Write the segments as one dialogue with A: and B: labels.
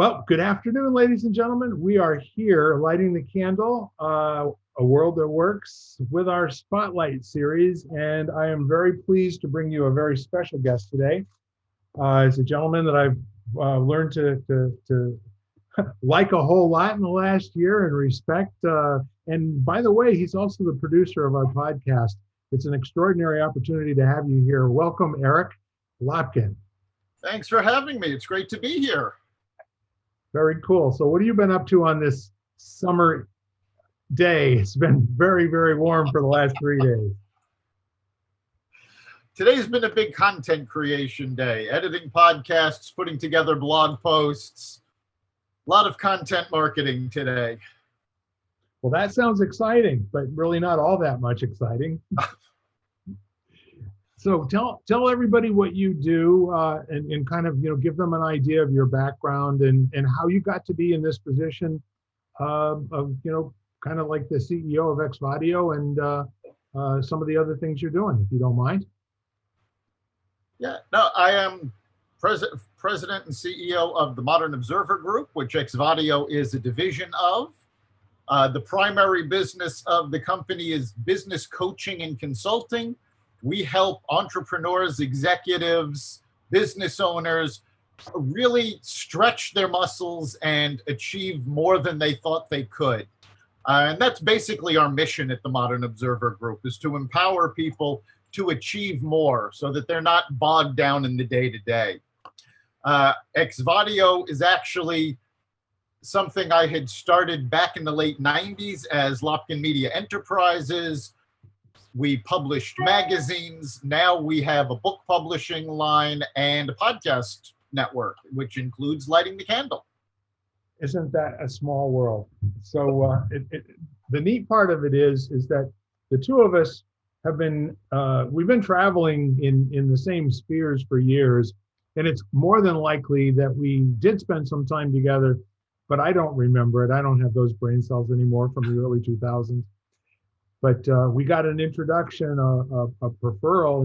A: Well, good afternoon, ladies and gentlemen. We are here lighting the candle, A World That Works, with our Spotlight series. And I am very pleased to bring you a very special guest today. It's a gentleman that I've learned to like a whole lot in the last year and respect. And by the way, he's also the producer of our podcast. It's an extraordinary opportunity to have you here. Welcome, Eric Lopkin.
B: Thanks for having me. It's great to be here.
A: Very cool. So what have you been up to on this summer day? It's been very, very warm for the last 3 days.
B: Today's been a big content creation day, editing podcasts, putting together blog posts, a lot of content marketing today.
A: Well, that sounds exciting, but really not all that much exciting. So tell everybody what you do and kind of, give them an idea of your background and how you got to be in this position of, kind of like the CEO of Xvadio and some of the other things you're doing, if you don't mind.
B: Yeah, no, I am president and CEO of the Modern Observer Group, which Xvadio is a division of. The primary business of the company is business coaching and consulting. We help entrepreneurs, executives, business owners really stretch their muscles and achieve more than they thought they could. And that's basically our mission at the Modern Observer Group, is to empower people to achieve more so that they're not bogged down in the day-to-day. Xvadio is actually something I had started back in the late 90s as Lopkin Media Enterprises. We published magazines. Now we have a book publishing line and a podcast network, which includes Lighting the Candle.
A: Isn't that a small world? So the neat part of it is that the two of us have been, we've been traveling in the same spheres for years, and it's more than likely that we did spend some time together, but I don't remember it. I don't have those brain cells anymore from the early 2000s. But we got an introduction, a referral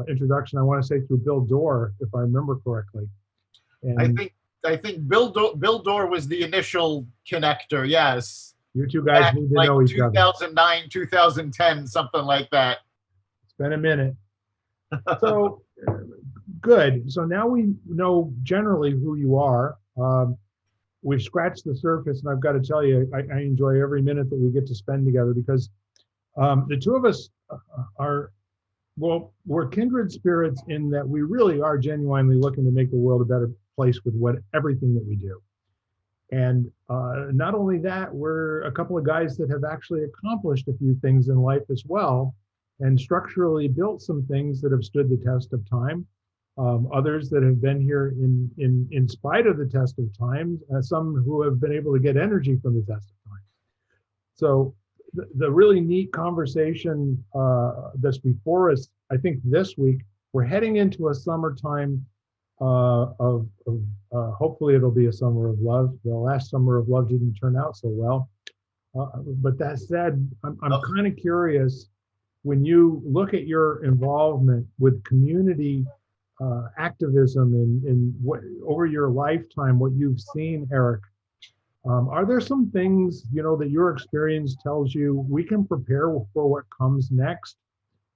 A: introduction, I want to say through Bill Dorr, if I remember correctly. And
B: I think Bill Dorr was the initial connector, yes.
A: You two guys need to know each other.
B: 2009, 2010, something like that.
A: It's been a minute. So, good. So now we know generally who you are. We've scratched the surface, and I've got to tell you, I enjoy every minute that we get to spend together because the two of us we're kindred spirits in that we really are genuinely looking to make the world a better place with everything that we do. And not only that, we're a couple of guys that have actually accomplished a few things in life as well, and structurally built some things that have stood the test of time. Others that have been here in spite of the test of time, some who have been able to get energy from the test of time. So the really neat conversation that's before us, I think this week, we're heading into a summertime of hopefully it'll be a summer of love. The last summer of love didn't turn out so well. But that said, I'm kind of curious, when you look at your involvement with community activism in what over your lifetime, what you've seen, Eric, are there some things that your experience tells you we can prepare for what comes next,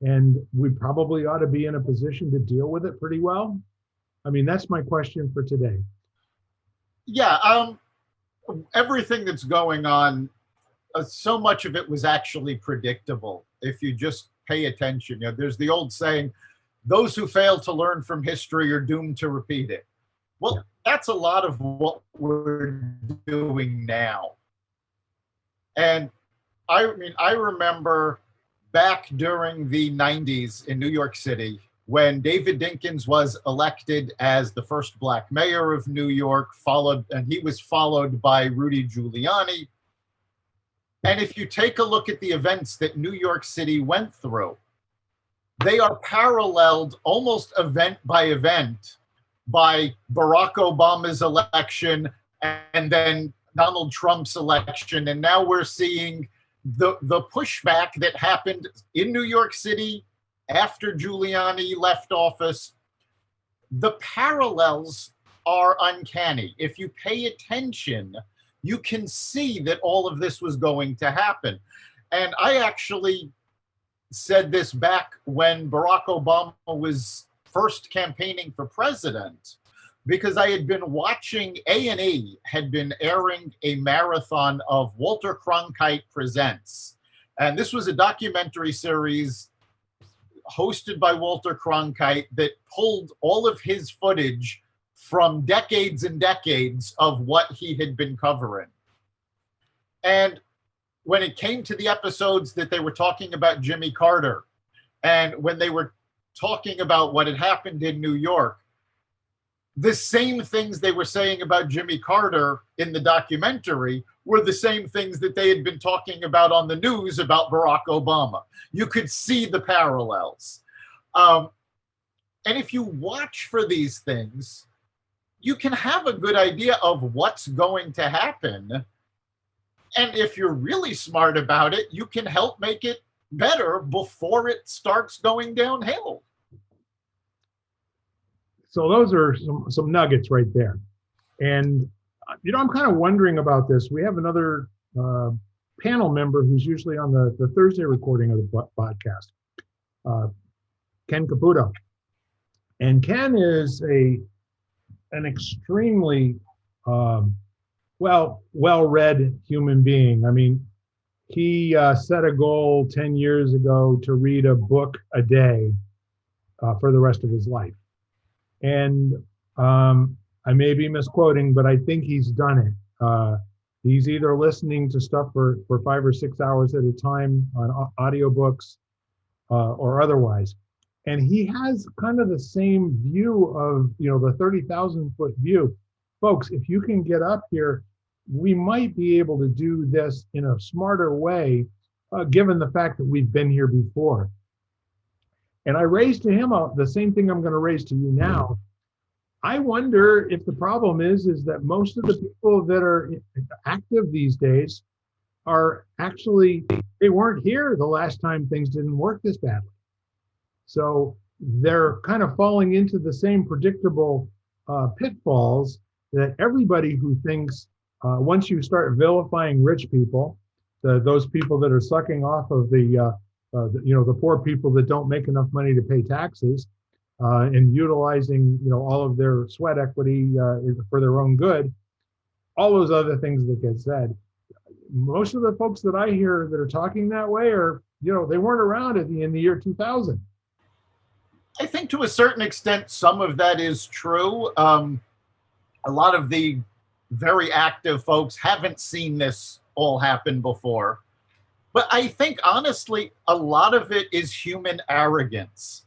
A: and we probably ought to be in a position to deal with it pretty well? I mean, that's my question for today.
B: Yeah, everything that's going on, so much of it was actually predictable if you just pay attention. There's the old saying, those who fail to learn from history are doomed to repeat it. Well, that's a lot of what we're doing now. And I remember back during the 90s in New York City, when David Dinkins was elected as the first black mayor of New York, and he was followed by Rudy Giuliani. And if you take a look at the events that New York City went through, they are paralleled almost event by event by Barack Obama's election and then Donald Trump's election. And now we're seeing the pushback that happened in New York City after Giuliani left office. The parallels are uncanny. If you pay attention, you can see that all of this was going to happen. And I actually said this back when Barack Obama was first campaigning for president, because I had been watching, A&E had been airing a marathon of Walter Cronkite Presents. And this was a documentary series hosted by Walter Cronkite that pulled all of his footage from decades and decades of what he had been covering. And when it came to the episodes that they were talking about Jimmy Carter, and when they were talking about what had happened in New York, the same things they were saying about Jimmy Carter in the documentary were the same things that they had been talking about on the news about Barack Obama. You could see the parallels. And if you watch for these things, you can have a good idea of what's going to happen. And if you're really smart about it, you can help make it better before it starts going downhill.
A: So those are some nuggets right there. And, I'm kind of wondering about this. We have another panel member who's usually on the Thursday recording of the podcast, Ken Caputo. And Ken is an extremely well-read human being. I mean, he set a goal 10 years ago to read a book a day for the rest of his life. And I may be misquoting, but I think he's done it. He's either listening to stuff for 5 or 6 hours at a time on audiobooks or otherwise. And he has kind of the same view of, the 30,000 foot view. Folks, if you can get up here, we might be able to do this in a smarter way, given the fact that we've been here before. And I raised to him the same thing I'm going to raise to you now. I wonder if the problem is that most of the people that are active these days are actually, they weren't here the last time things didn't work this badly. So they're kind of falling into the same predictable pitfalls that everybody who thinks, once you start vilifying rich people, those people that are sucking off of the poor people that don't make enough money to pay taxes, and utilizing, all of their sweat equity for their own good, all those other things that get said. Most of the folks that I hear that are talking that way are, they weren't around in the year 2000.
B: I think to a certain extent, some of that is true. A lot of the very active folks haven't seen this all happen before. But I think, honestly, a lot of it is human arrogance.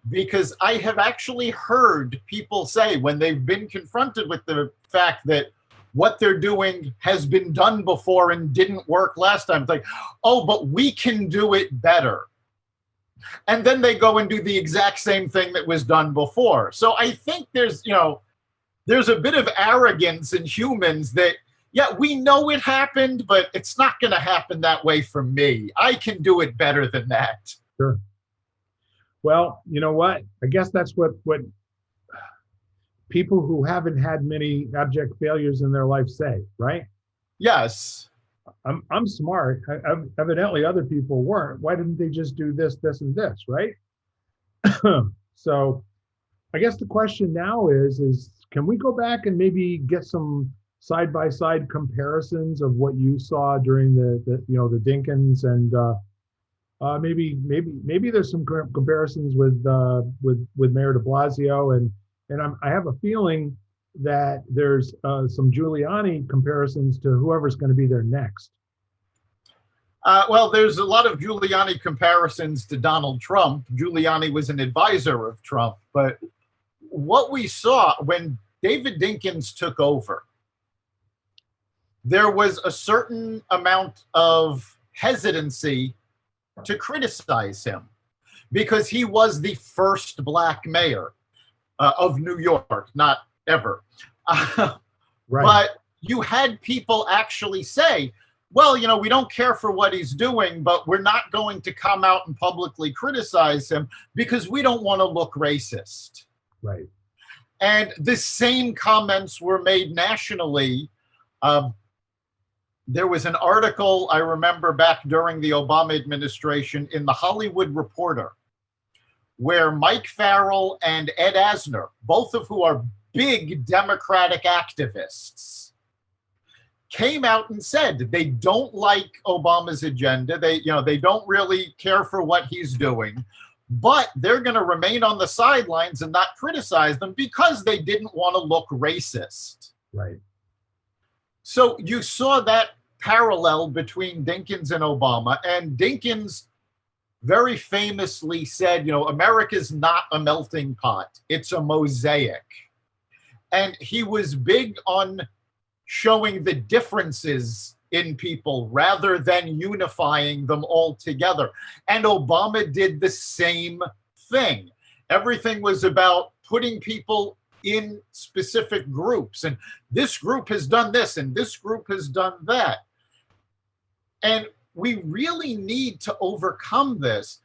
B: Because I have actually heard people say, when they've been confronted with the fact that what they're doing has been done before and didn't work last time, it's like, oh, but we can do it better. And then they go and do the exact same thing that was done before. So I think there's a bit of arrogance in humans that, yeah, we know it happened, but it's not going to happen that way for me. I can do it better than that.
A: Sure. Well, you know what? I guess that's what people who haven't had many abject failures in their life say, right?
B: Yes.
A: I'm smart. Evidently, other people weren't. Why didn't they just do this, this, and this, right? So I guess the question now is can we go back and maybe get some side-by-side comparisons of what you saw during the Dinkins and maybe there's some comparisons with Mayor de Blasio and I have a feeling that there's some Giuliani comparisons to whoever's going to be there next.
B: Well, there's a lot of Giuliani comparisons to Donald Trump. Giuliani was an advisor of Trump, but what we saw when David Dinkins took over, there was a certain amount of hesitancy to criticize him because he was the first black mayor of New York, not ever.
A: Right.
B: But you had people actually say, well, we don't care for what he's doing, but we're not going to come out and publicly criticize him because we don't want to look racist.
A: Right.
B: And the same comments were made nationally. There was an article I remember back during the Obama administration in the Hollywood Reporter, where Mike Farrell and Ed Asner, both of who are big Democratic activists, came out and said they don't like Obama's agenda. They don't really care for what he's doing, but they're going to remain on the sidelines and not criticize them because they didn't want to look racist.
A: Right.
B: So you saw that parallel between Dinkins and Obama, and Dinkins very famously said, America's not a melting pot, it's a mosaic. And he was big on showing the differences in people rather than unifying them all together. And Obama did the same thing. Everything was about putting people in specific groups, and this group has done this and this group has done that. And we really need to overcome this.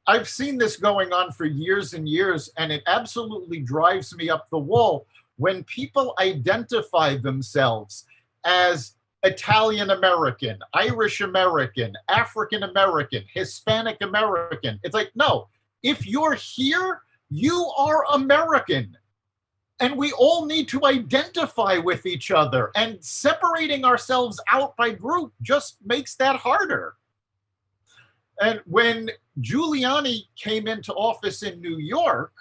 B: I've seen this going on for years and years, and it absolutely drives me up the wall when people identify themselves as Italian American, Irish American, African American, Hispanic American. It's like, no, if you're here, you are American. And we all need to identify with each other, and separating ourselves out by group just makes that harder. And when Giuliani came into office in New York,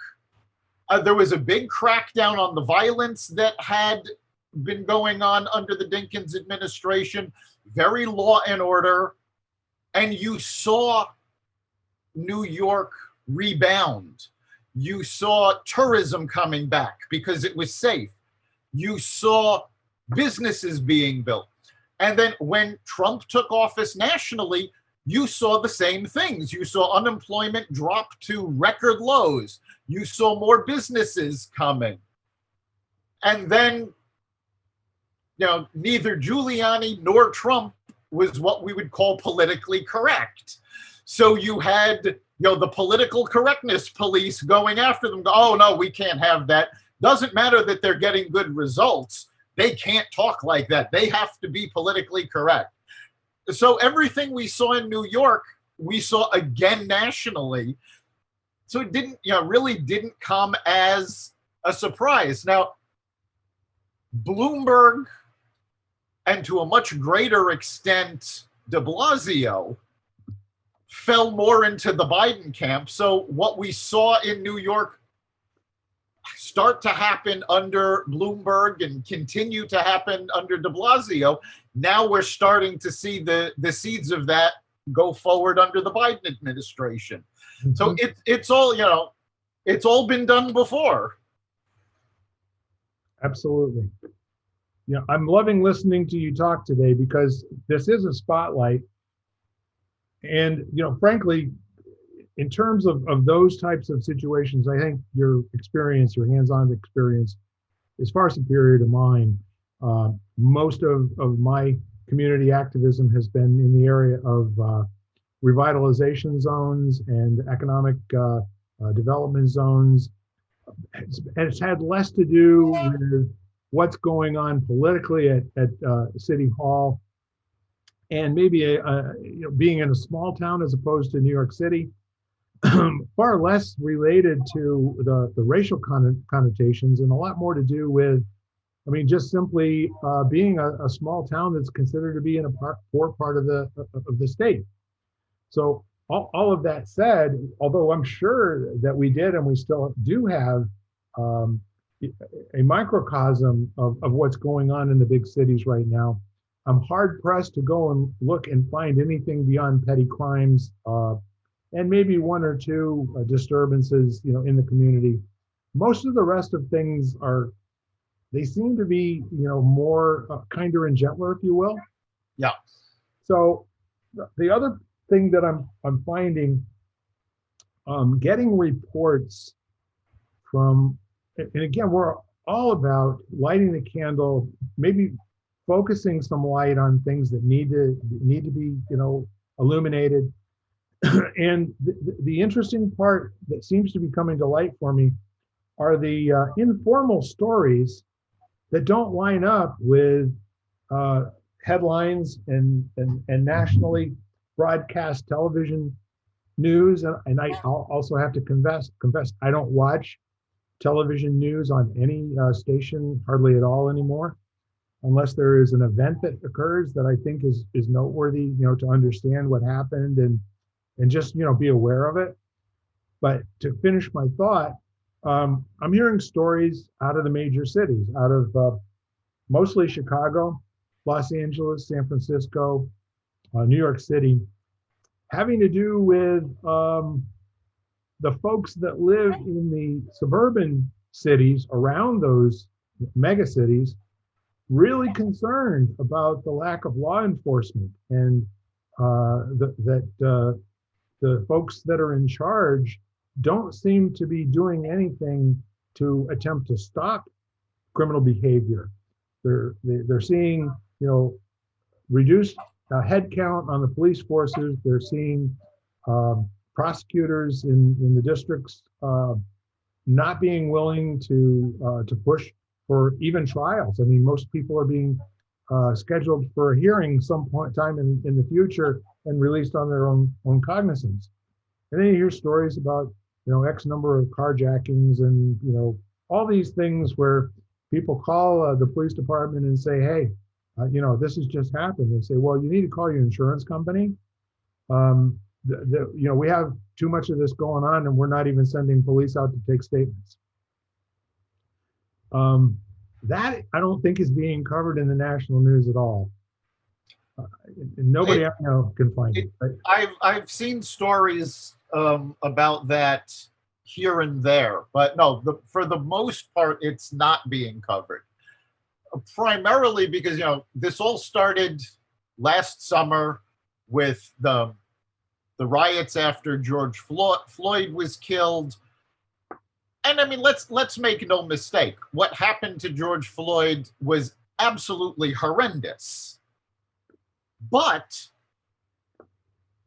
B: there was a big crackdown on the violence that had been going on under the Dinkins administration, very law and order. And you saw New York rebound. You saw tourism coming back because it was safe. You saw businesses being built. And then when Trump took office nationally, you saw the same things. You saw unemployment drop to record lows. You saw more businesses coming. And then, neither Giuliani nor Trump was what we would call politically correct. So you had the political correctness police going after them. Oh, no, we can't have that. Doesn't matter that they're getting good results. They can't talk like that. They have to be politically correct. So everything we saw in New York, we saw again nationally. So it really didn't come as a surprise. Now, Bloomberg, and to a much greater extent, de Blasio, fell more into the Biden camp. So what we saw in New York start to happen under Bloomberg and continue to happen under de Blasio, now we're starting to see the seeds of that go forward under the Biden administration. Mm-hmm. So it's all been done before.
A: Absolutely. I'm loving listening to you talk today because this is a spotlight. And, frankly, in terms of those types of situations, I think your experience, your hands-on experience is far superior to mine. Most of my community activism has been in the area of revitalization zones and economic development zones. It's had less to do with what's going on politically at City Hall, and maybe being in a small town as opposed to New York City, far less related to the racial connotations, and a lot more to do with, just simply being a small town that's considered to be in a poor part of the state. So all of that said, although I'm sure that we did and we still do have a microcosm of what's going on in the big cities right now, I'm hard pressed to go and look and find anything beyond petty crimes and maybe one or two disturbances, in the community. Most of the rest of things they seem to be, more kinder and gentler, if you will.
B: Yeah.
A: So the other thing that I'm finding, getting reports from, and again, we're all about lighting the candle, maybe focusing some light on things that need to be, illuminated. And the interesting part that seems to be coming to light for me are the informal stories that don't line up with uh, headlines and nationally broadcast television news. And I'll also have to confess I don't watch television news on any station hardly at all anymore, unless there is an event that occurs that I think is noteworthy, to understand what happened and just be aware of it. But to finish my thought, I'm hearing stories out of the major cities, out of mostly Chicago, Los Angeles, San Francisco, New York City, having to do with the folks that live in the suburban cities around those mega cities, really concerned about the lack of law enforcement, and that the folks that are in charge don't seem to be doing anything to attempt to stop criminal behavior. They're seeing reduced headcount on the police forces. They're seeing prosecutors in the districts not being willing to push for even trials. I mean, most people are being scheduled for a hearing some point time in the future and released on their own cognizance. And then you hear stories about X number of carjackings and all these things where people call the police department and say, hey, this has just happened. They say, well, you need to call your insurance company. We have too much of this going on, and we're not even sending police out to take statements. That I don't think is being covered in the national news at all. Nobody I know can find it. Right?
B: I've seen stories about that here and there, but no, for the most part, it's not being covered. Primarily because this all started last summer with the riots after George Floyd was killed. And I mean, let's make no mistake. What happened to George Floyd was absolutely horrendous. But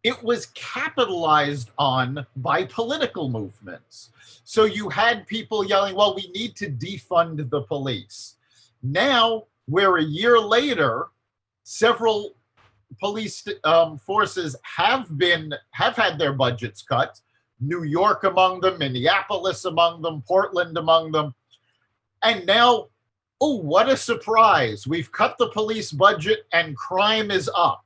B: it was capitalized on by political movements. So you had people yelling, well, we need to defund the police. Now, we're a year later, several police forces have had their budgets cut. New York among them, Minneapolis among them, Portland among them. And now, oh, what a surprise. We've cut the police budget and crime is up.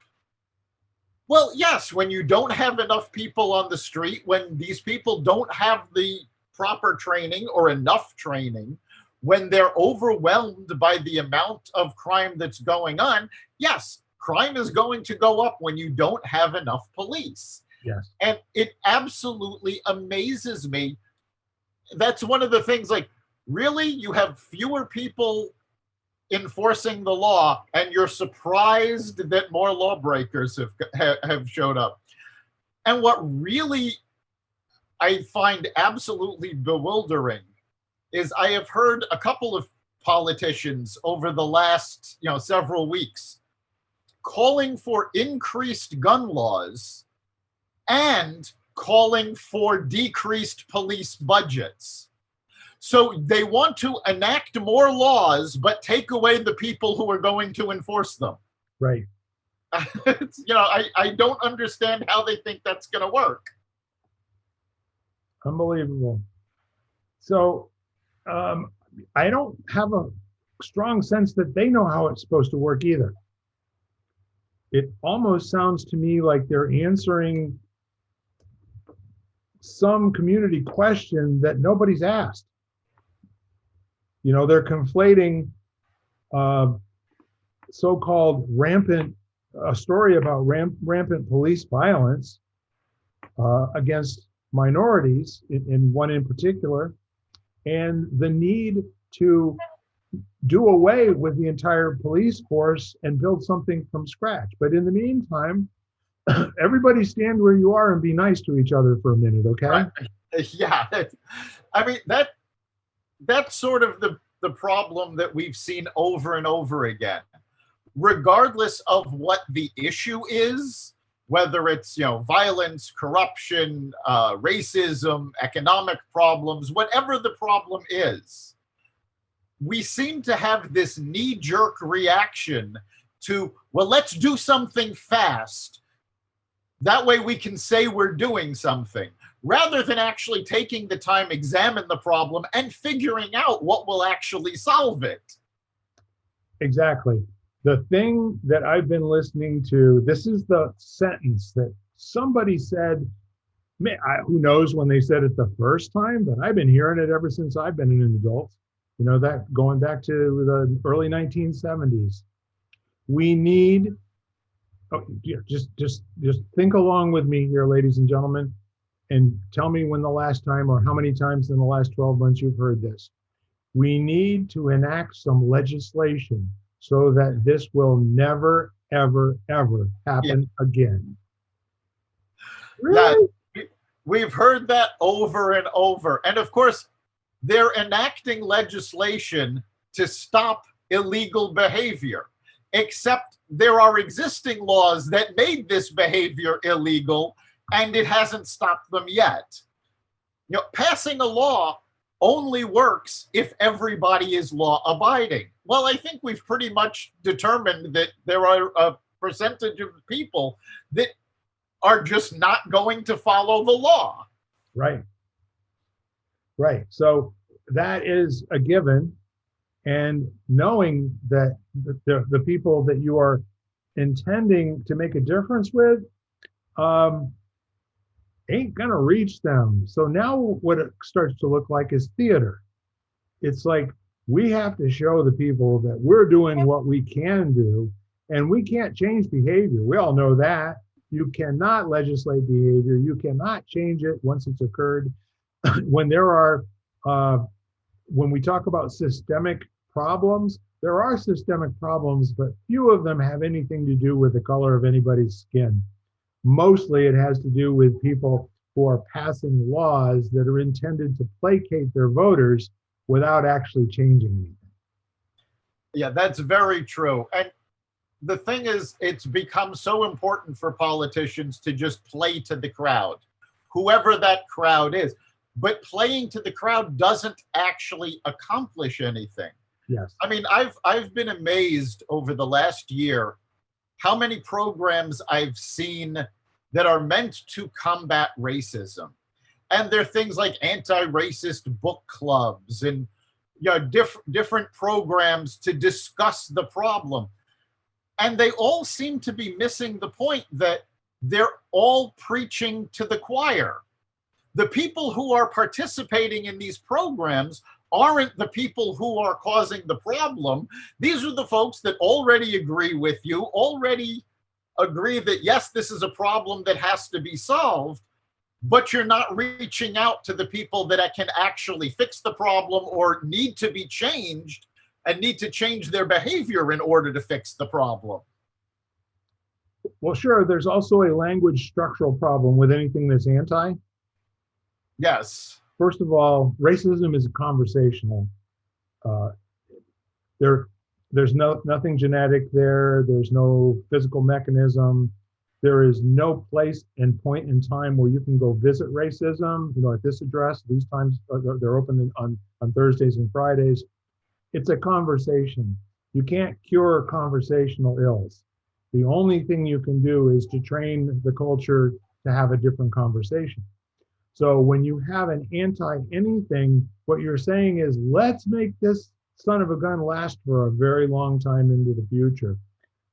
B: Well, yes, when you don't have enough people on the street, when these people don't have the proper training or enough training, when they're overwhelmed by the amount of crime that's going on, yes, crime is going to go up when you don't have enough police.
A: Yes.
B: And it absolutely amazes me. That's one of the things, like, really, you have fewer people enforcing the law, and you're surprised that more lawbreakers have showed up. And what really I find absolutely bewildering is I have heard a couple of politicians over the last several weeks calling for increased gun laws and calling for decreased police budgets. So they want to enact more laws, but take away the people who are going to enforce them.
A: Right.
B: I don't understand how they think that's going to work.
A: Unbelievable. So I don't have a strong sense that they know how it's supposed to work either. It almost sounds to me like they're answering some community question that nobody's asked. They're conflating so-called a story about rampant police violence against minorities, in one in particular, and the need to do away with the entire police force and build something from scratch. But in the meantime, everybody stand where you are and be nice to each other for a minute, okay?
B: Right. Yeah. I mean, that's sort of the problem that we've seen over and over again. Regardless of what the issue is, whether it's, violence, corruption, racism, economic problems, whatever the problem is, we seem to have this knee-jerk reaction to, well, let's do something fast. That way we can say we're doing something, rather than actually taking the time, examine the problem, and figuring out what will actually solve it.
A: Exactly. The thing that I've been listening to, this is the sentence that somebody said, who knows when they said it the first time, but I've been hearing it ever since I've been an adult. That going back to the early 1970s. We need, just think along with me here, ladies and gentlemen, and tell me when the last time or how many times in the last 12 months you've heard this. We need to enact some legislation so that this will never, ever, ever happen again.
B: Really? Yeah, we've heard that over and over. And of course, they're enacting legislation to stop illegal behavior, except there are existing laws that made this behavior illegal, and it hasn't stopped them yet. Passing a law only works if everybody is law abiding. Well, I think we've pretty much determined that there are a percentage of people that are just not going to follow the law.
A: Right. Right. So that is a given. And knowing that the people that you are intending to make a difference with ain't going to reach them. So now what it starts to look like is theater. It's like we have to show the people that we're doing what we can do, and we can't change behavior. We all know that. You cannot legislate behavior. You cannot change it once it's occurred. When there are, when we talk about systemic problems, there are systemic problems, but few of them have anything to do with the color of anybody's skin. Mostly it has to do with people who are passing laws that are intended to placate their voters without actually changing anything.
B: Yeah, that's very true. And the thing is, it's become so important for politicians to just play to the crowd, whoever that crowd is. But playing to the crowd doesn't actually accomplish anything.
A: Yes.
B: I mean, I've been amazed over the last year how many programs I've seen that are meant to combat racism. And they're things like anti-racist book clubs and different programs to discuss the problem. And they all seem to be missing the point that they're all preaching to the choir. The people who are participating in these programs aren't the people who are causing the problem. These are the folks that already agree with you, already agree that, yes, this is a problem that has to be solved, but you're not reaching out to the people that can actually fix the problem or need to be changed and need to change their behavior in order to fix the problem.
A: Well, sure, there's also a language structural problem with anything that's anti.
B: Yes.
A: First of all, racism is conversational. There's nothing genetic there. There's no physical mechanism. There is no place and point in time where you can go visit racism. At this address, these times they're open on Thursdays and Fridays. It's a conversation. You can't cure conversational ills. The only thing you can do is to train the culture to have a different conversation. So when you have an anti-anything, what you're saying is, let's make this son of a gun last for a very long time into the future.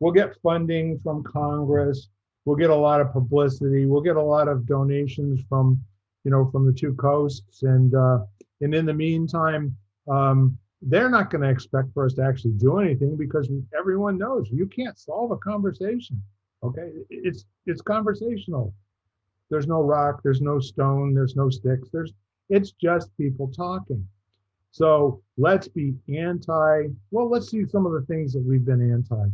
A: We'll get funding from Congress. We'll get a lot of publicity. We'll get a lot of donations from the two coasts. And in the meantime, they're not going to expect for us to actually do anything, because everyone knows you can't solve a conversation. Okay, it's conversational. There's no rock, there's no stone, there's no sticks. It's just people talking. So let's be anti. Well, let's see some of the things that we've been anti.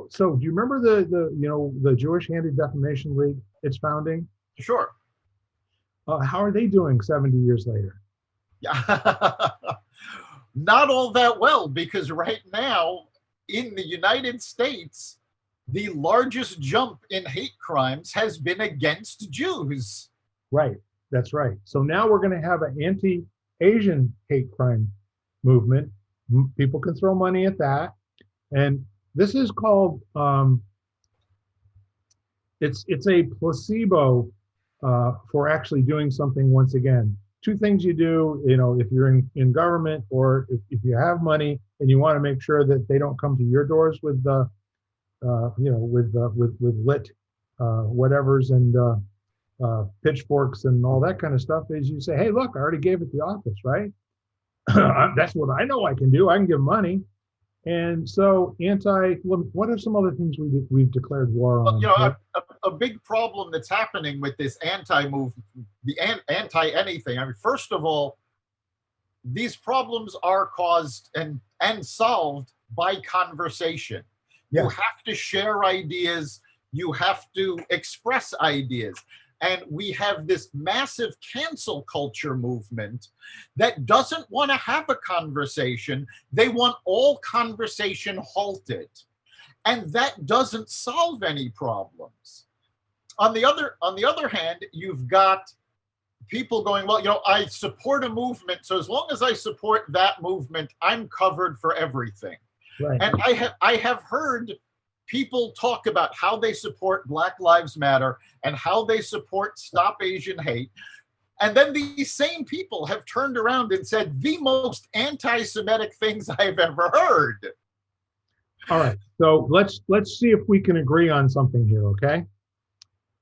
A: So do you remember the Jewish Anti-Defamation League, its founding?
B: Sure.
A: How are they doing 70 years later?
B: Yeah. Not all that well, because right now in the United States, the largest jump in hate crimes has been against Jews.
A: Right. That's right. So now we're going to have an anti-Asian hate crime movement. People can throw money at that. And this is called, it's a placebo for actually doing something once again. Two things you do, if you're in government, or if you have money and you want to make sure that they don't come to your doors with with lit whatevers and pitchforks and all that kind of stuff, is you say, hey, look, I already gave it the office, right? That's what I know I can do. I can give money. And so what are some other things we've declared war on?
B: Well, a big problem that's happening with this anti-movement, the anti-anything. I mean, first of all, these problems are caused and solved by conversation.
A: Yes.
B: You have to share ideas. You have to express ideas. And we have this massive cancel culture movement that doesn't want to have a conversation. They want all conversation halted. And that doesn't solve any problems. On the other hand, you've got people going, well, I support a movement, so as long as I support that movement, I'm covered for everything.
A: Right.
B: And I have heard people talk about how they support Black Lives Matter and how they support Stop Asian Hate. And then these same people have turned around and said the most anti-Semitic things I've ever heard.
A: All right. So let's see if we can agree on something here, okay?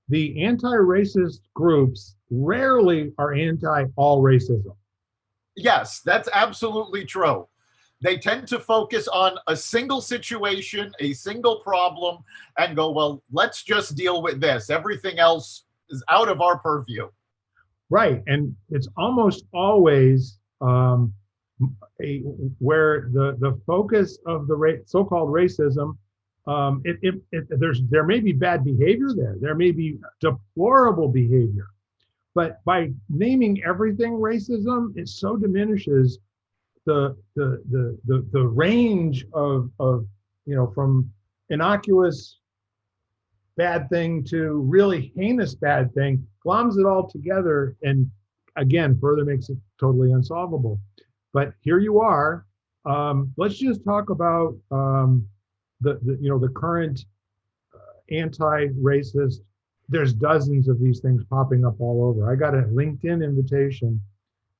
A: The anti-racist groups rarely are anti-all racism.
B: Yes, that's absolutely true. They tend to focus on a single situation, a single problem, and go, well, let's just deal with this. Everything else is out of our purview.
A: Right. And it's almost always where the focus of the so-called racism, there may be bad behavior there. There may be deplorable behavior. But by naming everything racism, it so diminishes the range of from innocuous bad thing to really heinous bad thing, gloms it all together, and again further makes it totally unsolvable. But here you are. Let's just talk about the current anti-racist. There's dozens of these things popping up all over. I got a LinkedIn invitation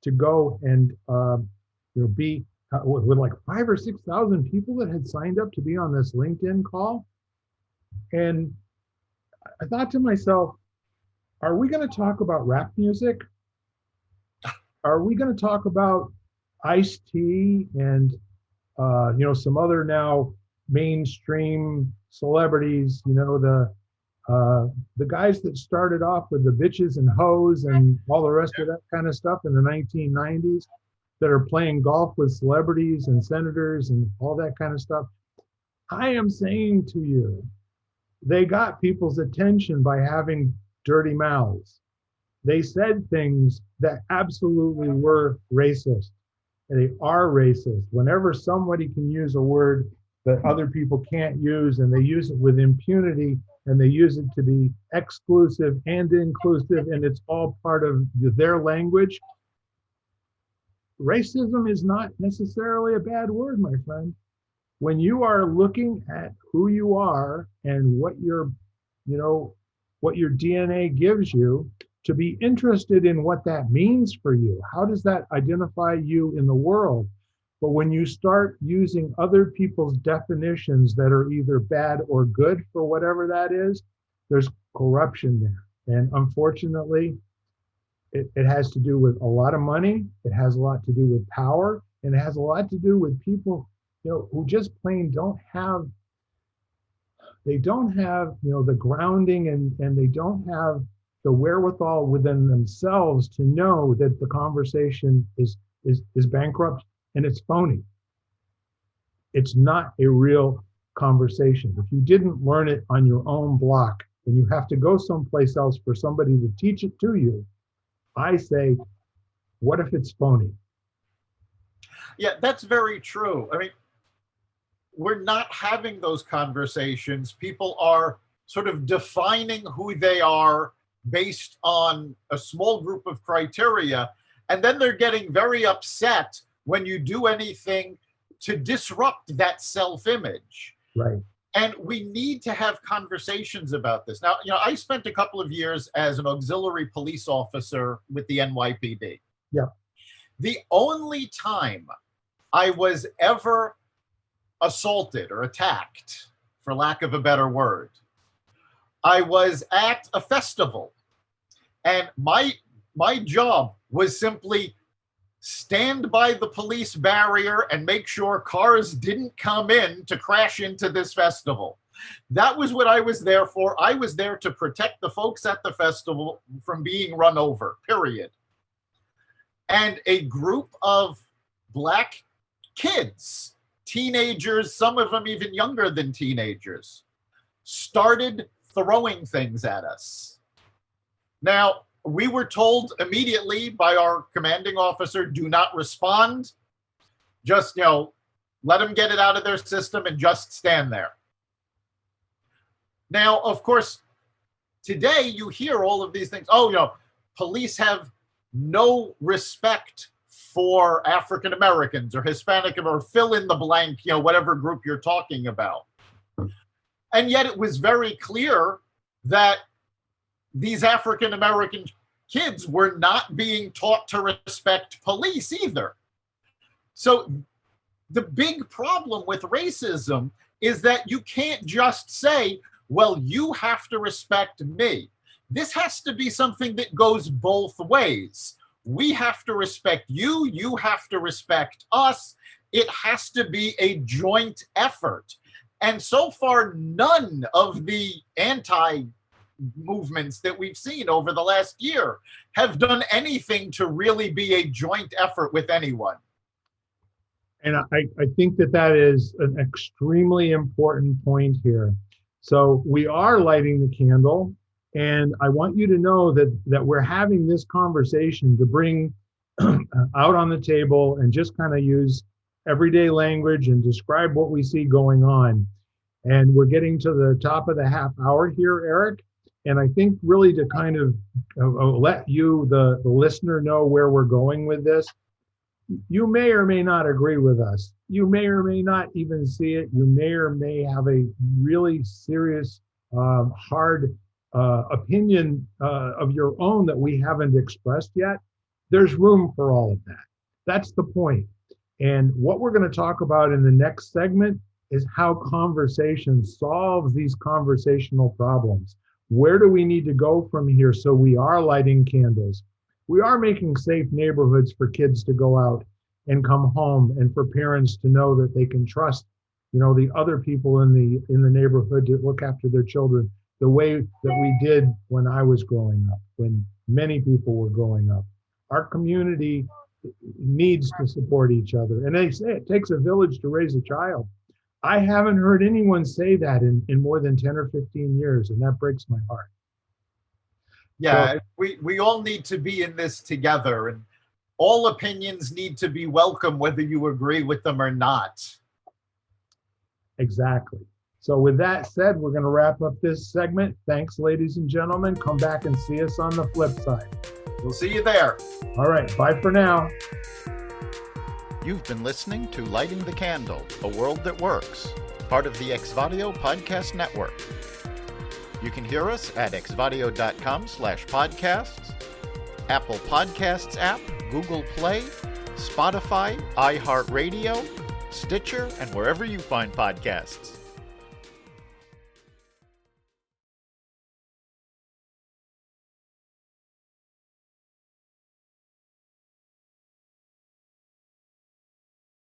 A: to go and be with like 5,000 or 6,000 people that had signed up to be on this LinkedIn call. And I thought to myself, are we going to talk about rap music? Are we going to talk about Ice-T and some other now mainstream celebrities, the guys that started off with the bitches and hoes and all the rest of that kind of stuff in the 1990s, that are playing golf with celebrities and senators and all that kind of stuff. I am saying to you, they got people's attention by having dirty mouths. They said things that absolutely were racist. They are racist. Whenever somebody can use a word that other people can't use, and they use it with impunity, and they use it to be exclusive and inclusive, and it's all part of their language, racism is not necessarily a bad word, my friend. When you are looking at who you are and what your DNA gives you, to be interested in what that means for you. How does that identify you in the world? But when you start using other people's definitions that are either bad or good for whatever that is, there's corruption there. And unfortunately, it has to do with a lot of money. It has a lot to do with power, and it has a lot to do with people, who just plain don't have the grounding, and they don't have the wherewithal within themselves to know that the conversation is bankrupt and it's phony. It's not a real conversation. If you didn't learn it on your own block and you have to go someplace else for somebody to teach it to you, I say, what if it's phony?
B: Yeah, that's very true. I mean, we're not having those conversations. People are sort of defining who they are based on a small group of criteria, and then they're getting very upset when you do anything to disrupt that self-image.
A: Right.
B: And we need to have conversations about this. Now, I spent a couple of years as an auxiliary police officer with the NYPD.
A: Yeah.
B: The only time I was ever assaulted or attacked, for lack of a better word, I was at a festival, and my job was simply stand by the police barrier and make sure cars didn't come in to crash into this festival. That was what I was there for. I was there to protect the folks at the festival from being run over, period. And a group of Black kids, teenagers, some of them even younger than teenagers, started throwing things at us. Now, we were told immediately by our commanding officer, do not respond. Just, let them get it out of their system and just stand there. Now, of course, today you hear all of these things. Oh, police have no respect for African Americans or Hispanic, or fill in the blank, whatever group you're talking about. And yet it was very clear that these African American kids were not being taught to respect police either. So the big problem with racism is that you can't just say, well, you have to respect me. This has to be something that goes both ways. We have to respect you. You have to respect us. It has to be a joint effort. And so far, none of the anti-movements that we've seen over the last year have done anything to really be a joint effort with anyone.
A: And I think that is an extremely important point here. So we are lighting the candle, and I want you to know that we're having this conversation to bring out on the table and just kind of use everyday language and describe what we see going on. And we're getting to the top of the half hour here, Eric. And I think really to kind of let you, the listener, know where we're going with this. You may or may not agree with us. You may or may not even see it. You may or may have a really serious, hard opinion of your own that we haven't expressed yet. There's room for all of that. That's the point. And what we're going to talk about in the next segment is how conversation solves these conversational problems. Where do we need to go from here so we are lighting candles? We are making safe neighborhoods for kids to go out and come home, and for parents to know that they can trust, the other people in the neighborhood to look after their children the way that we did when I was growing up, when many people were growing up. Our community needs to support each other. And they say it takes a village to raise a child. I haven't heard anyone say that in more than 10 or 15 years, and that breaks my heart.
B: Yeah, so, we all need to be in this together, and all opinions need to be welcome, whether you agree with them or not.
A: Exactly. So with that said, we're going to wrap up this segment. Thanks, ladies and gentlemen. Come back and see us on the flip side.
B: We'll see you there.
A: All right. Bye for now.
C: You've been listening to Lighting the Candle, a world that works, part of the Exvadio Podcast Network. You can hear us at exvadio.com/podcasts, Apple Podcasts app, Google Play, Spotify, iHeartRadio, Stitcher, and wherever you find podcasts.